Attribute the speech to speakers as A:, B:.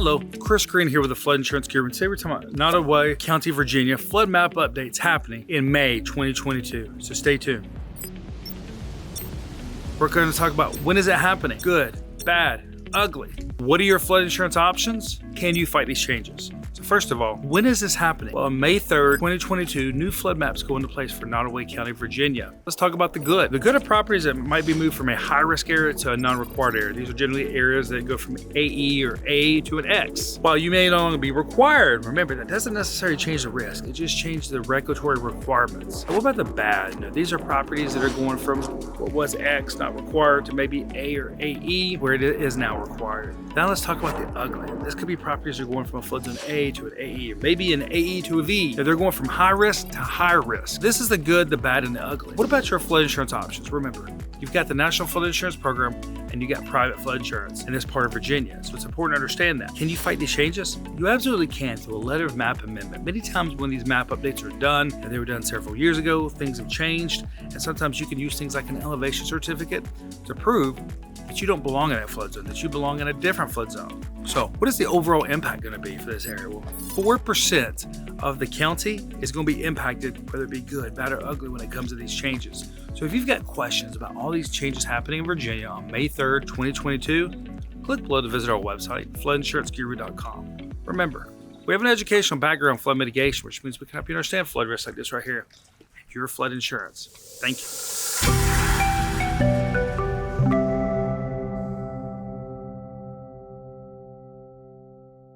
A: Hello, Chris Green here with the Flood Insurance Guru. Today we're talking about Nottoway County, Virginia flood map updates happening in May 2022. So stay tuned. We're going to talk about when is it happening? Good, bad, ugly. What are your flood insurance options? Can you fight these changes? So first of all, when is this happening? Well, on May 3rd, 2022, new flood maps go into place for Nottoway County, Virginia. Let's talk about the good. The good are properties that might be moved from a high-risk area to a non-required area. These are generally areas that go from AE or A to an X. While you may no longer be required, remember that doesn't necessarily change the risk. It just changes the regulatory requirements. What about the bad? Now, these are properties that are going from what was X, not required, to maybe A or AE, where it is now required. Now let's talk about the ugly. This could be properties that are going from a flood zone A to an AE, maybe an AE to a V. They're going from high risk to high risk. This is the good, the bad, and the ugly. What about your flood insurance options? Remember, you've got the National Flood Insurance Program and you got private flood insurance in this part of Virginia. So it's important to understand that. Can you fight these changes? You absolutely can through a letter of map amendment. Many times when these map updates are done, and they were done several years ago, things have changed, and sometimes you can use things like an elevation certificate to prove that you don't belong in that flood zone, that you belong in a different flood zone. So what is the overall impact going to be for this area? Well, 4% of the county is going to be impacted, whether it be good, bad, or ugly when it comes to these changes. So if you've got questions about all these changes happening in Virginia on May 3rd, 2022, click below to visit our website, floodinsuranceguru.com. Remember, we have an educational background on flood mitigation, which means we can help you understand flood risks like this right here. Your flood insurance. Thank you.